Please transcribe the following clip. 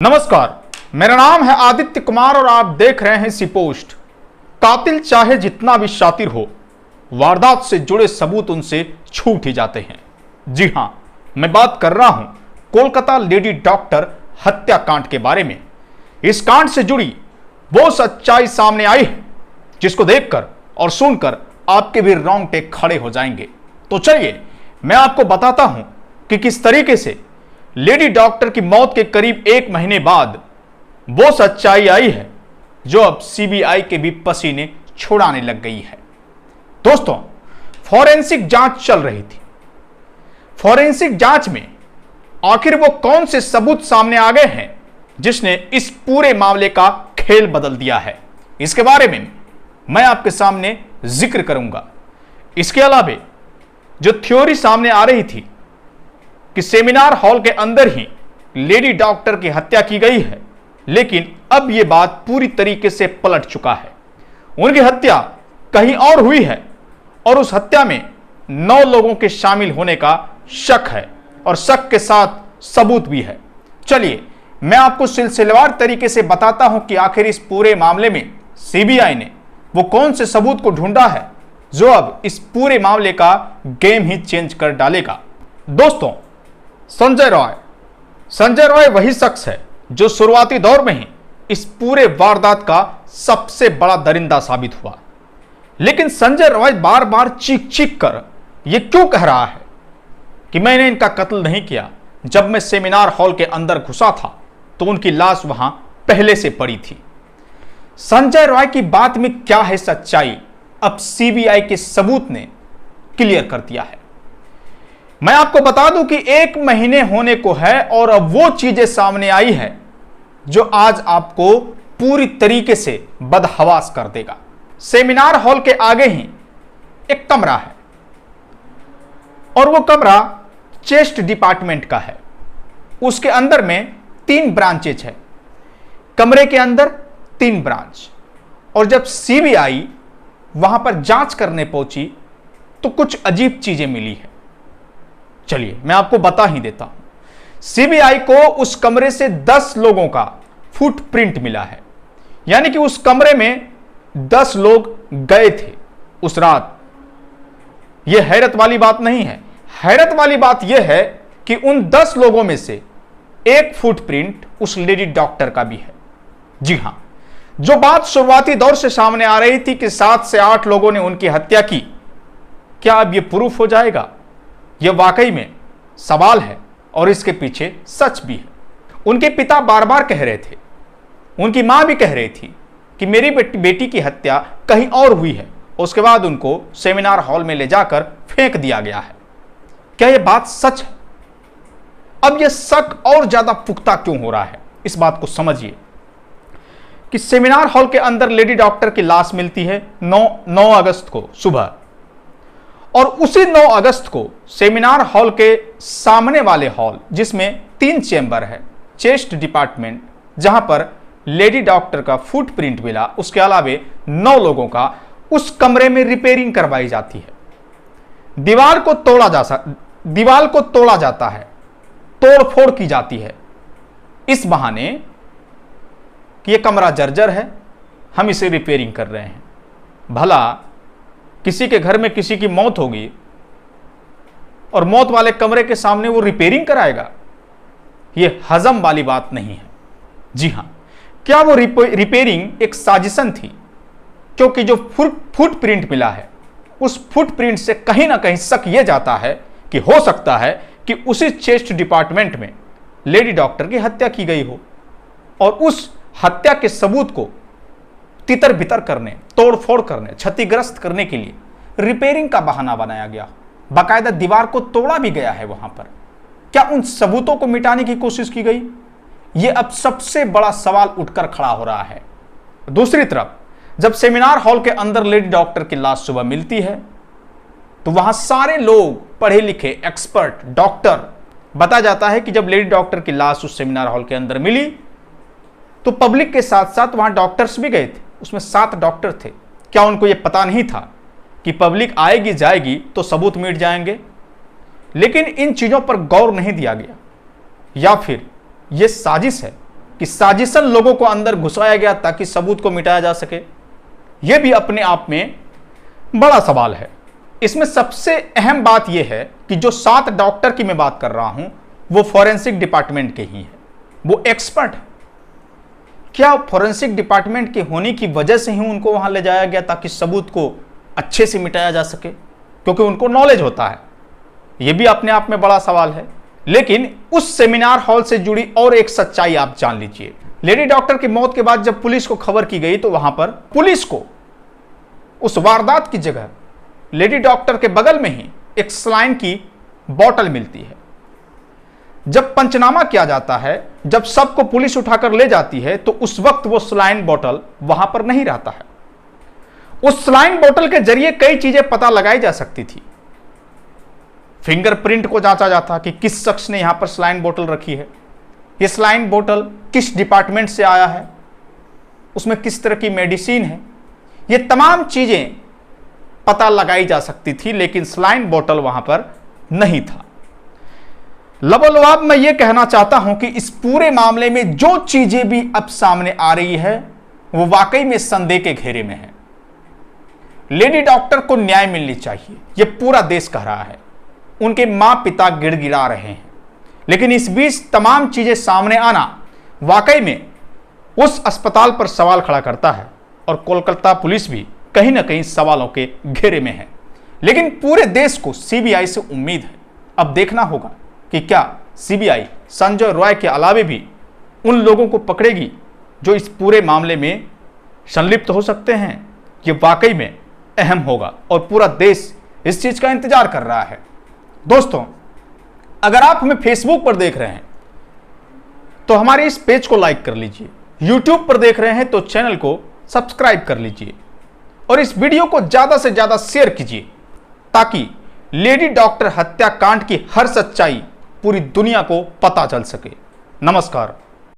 नमस्कार, मेरा नाम है आदित्य कुमार और आप देख रहे हैं सी पोस्ट। कातिल चाहे जितना भी शातिर हो, वारदात से जुड़े सबूत उनसे छूट ही जाते हैं। जी हां, मैं बात कर रहा हूं कोलकाता लेडी डॉक्टर हत्याकांड के बारे में। इस कांड से जुड़ी वो सच्चाई सामने आई है जिसको देखकर और सुनकर आपके भी रोंगटे खड़े हो जाएंगे। तो चलिए मैं आपको बताता हूं कि किस तरीके से लेडी डॉक्टर की मौत के करीब 1 महीने बाद वो सच्चाई आई है जो अब सीबीआई के भी पसीने छुड़ाने लग गई है। दोस्तों, फॉरेंसिक जांच चल रही थी। फॉरेंसिक जांच में आखिर वो कौन से सबूत सामने आ गए हैं जिसने इस पूरे मामले का खेल बदल दिया है, इसके बारे में मैं आपके सामने जिक्र करूंगा। इसके अलावा जो थ्योरी सामने आ रही थी कि सेमिनार हॉल के अंदर ही लेडी डॉक्टर की हत्या की गई है, लेकिन अब यह बात पूरी तरीके से पलट चुका है। उनकी हत्या कहीं और हुई है और उस हत्या में 9 लोगों के शामिल होने का शक है और शक के साथ सबूत भी है। चलिए मैं आपको सिलसिलेवार तरीके से बताता हूं कि आखिर इस पूरे मामले में सीबीआई ने वो कौन से सबूत को ढूंढा है जो अब इस पूरे मामले का गेम ही चेंज कर डालेगा। दोस्तों, संजय रॉय वही शख्स है जो शुरुआती दौर में ही इस पूरे वारदात का सबसे बड़ा दरिंदा साबित हुआ। लेकिन संजय रॉय बार बार चीख चीख कर यह क्यों कह रहा है कि मैंने इनका कत्ल नहीं किया। जब मैं सेमिनार हॉल के अंदर घुसा था तो उनकी लाश वहां पहले से पड़ी थी। संजय रॉय की बात में क्या है सच्चाई, अब सीबीआई के सबूत ने क्लियर कर दिया है। मैं आपको बता दूं कि 1 महीने होने को है और अब वो चीजें सामने आई है जो आज आपको पूरी तरीके से बदहवास कर देगा। सेमिनार हॉल के आगे ही एक कमरा है और वो कमरा चेस्ट डिपार्टमेंट का है। उसके अंदर में 3 ब्रांचेज है, कमरे के अंदर 3 ब्रांच। और जब सीबीआई वहां पर जांच करने पहुंची तो कुछ अजीब चीजें मिली है। चलिए मैं आपको बता ही देता हूं। सीबीआई को उस कमरे से 10 लोगों का फुटप्रिंट मिला है, यानी कि उस कमरे में 10 लोग गए थे उस रात। यह हैरत वाली बात नहीं है। हैरत वाली बात यह है कि उन 10 लोगों में से एक फुटप्रिंट उस लेडी डॉक्टर का भी है। जी हां, जो बात शुरुआती दौर से सामने आ रही थी कि 7 से 8 लोगों ने उनकी हत्या की, क्या अब यह प्रूफ हो जाएगा? यह वाकई में सवाल है और इसके पीछे सच भी है। उनके पिता बार बार कह रहे थे, उनकी मां भी कह रही थी कि मेरी बेटी की हत्या कहीं और हुई है। उसके बाद उनको सेमिनार हॉल में ले जाकर फेंक दिया गया है। क्या यह बात सच है? अब यह शक और ज्यादा पुख्ता क्यों हो रहा है, इस बात को समझिए कि सेमिनार हॉल के अंदर लेडी डॉक्टर की लाश मिलती है 9 अगस्त को सुबह, और उसी 9 अगस्त को सेमिनार हॉल के सामने वाले हॉल जिसमें 3 चेंबर है, चेस्ट डिपार्टमेंट, जहां पर लेडी डॉक्टर का फुटप्रिंट मिला, उसके अलावा 9 लोगों का उस कमरे में रिपेयरिंग करवाई जाती है। दीवार को तोड़ा जाता है, तोड़फोड़ की जाती है, इस बहाने कि यह कमरा जर्जर है, हम इसे रिपेयरिंग कर रहे हैं। भला किसी के घर में किसी की मौत होगी और मौत वाले कमरे के सामने वो रिपेयरिंग कराएगा? यह हजम वाली बात नहीं है। जी हां, क्या वो रिपेयरिंग एक साजिशन थी? क्योंकि जो फुटप्रिंट मिला है उस फुटप्रिंट से कहीं ना कहीं शक यह जाता है कि हो सकता है कि उसी चेस्ट डिपार्टमेंट में लेडी डॉक्टर की हत्या की गई हो और उस हत्या के सबूत को तितर बितर करने, तोड़फोड़ करने, क्षतिग्रस्त करने के लिए रिपेयरिंग का बहाना बनाया गया। बाकायदा दीवार को तोड़ा भी गया है वहां पर। क्या उन सबूतों को मिटाने की कोशिश की गई? यह अब सबसे बड़ा सवाल उठकर खड़ा हो रहा है। दूसरी तरफ जब सेमिनार हॉल के अंदर लेडी डॉक्टर की लाश सुबह मिलती है तो वहां सारे लोग पढ़े लिखे, एक्सपर्ट, डॉक्टर, बताया जाता है कि जब लेडी डॉक्टर की लाश उस सेमिनार हॉल के अंदर मिली तो पब्लिक के साथ साथ वहां डॉक्टर्स भी गए थे। उसमें 7 डॉक्टर थे। क्या उनको यह पता नहीं था कि पब्लिक आएगी जाएगी तो सबूत मिट जाएंगे? लेकिन इन चीजों पर गौर नहीं दिया गया, या फिर यह साजिश है कि साजिशन लोगों को अंदर घुसाया गया ताकि सबूत को मिटाया जा सके? यह भी अपने आप में बड़ा सवाल है। इसमें सबसे अहम बात यह है कि जो 7 डॉक्टर की मैं बात कर रहा हूं वो फॉरेंसिक डिपार्टमेंट के ही है, वो एक्सपर्ट है। क्या फॉरेंसिक डिपार्टमेंट के होने की वजह से ही उनको वहां ले जाया गया ताकि सबूत को अच्छे से मिटाया जा सके, क्योंकि उनको नॉलेज होता है? यह भी अपने आप में बड़ा सवाल है। लेकिन उस सेमिनार हॉल से जुड़ी और एक सच्चाई आप जान लीजिए। लेडी डॉक्टर की मौत के बाद जब पुलिस को खबर की गई तो वहां पर पुलिस को उस वारदात की जगह लेडी डॉक्टर के बगल में ही एक सलाइन की बोतल मिलती है। जब पंचनामा किया जाता है, जब सबको पुलिस उठाकर ले जाती है, तो उस वक्त वो सलाइन बोतल वहां पर नहीं रहता है। उस सलाइन बोतल के जरिए कई चीजें पता लगाई जा सकती थी। फिंगरप्रिंट को जांचा जाता कि किस शख्स ने यहां पर सलाइन बोतल रखी है, यह सलाइन बोतल किस डिपार्टमेंट से आया है, उसमें किस तरह की मेडिसिन है, ये तमाम चीजें पता लगाई जा सकती थी। लेकिन सलाइन बोतल वहां पर नहीं था। लबोलवाब मैं ये कहना चाहता हूं कि इस पूरे मामले में जो चीजें भी अब सामने आ रही है वो वाकई में संदेह के घेरे में है। लेडी डॉक्टर को न्याय मिलनी चाहिए, यह पूरा देश कह रहा है। उनके मां पिता गिड़गिड़ा रहे हैं। लेकिन इस बीच तमाम चीजें सामने आना वाकई में उस अस्पताल पर सवाल खड़ा करता है और कोलकाता पुलिस भी कहीं ना कहीं सवालों के घेरे में है। लेकिन पूरे देश को सीबीआई से उम्मीद है। अब देखना होगा कि क्या सीबीआई संजय रॉय के अलावे भी उन लोगों को पकड़ेगी जो इस पूरे मामले में संलिप्त हो सकते हैं। ये वाकई में अहम होगा और पूरा देश इस चीज का इंतजार कर रहा है। दोस्तों, अगर आप हमें फेसबुक पर देख रहे हैं तो हमारे इस पेज को लाइक कर लीजिए। यूट्यूब पर देख रहे हैं तो चैनल को सब्सक्राइब कर लीजिए और इस वीडियो को ज्यादा से ज्यादा शेयर कीजिए ताकि लेडी डॉक्टर हत्याकांड की हर सच्चाई पूरी दुनिया को पता चल सके। नमस्कार।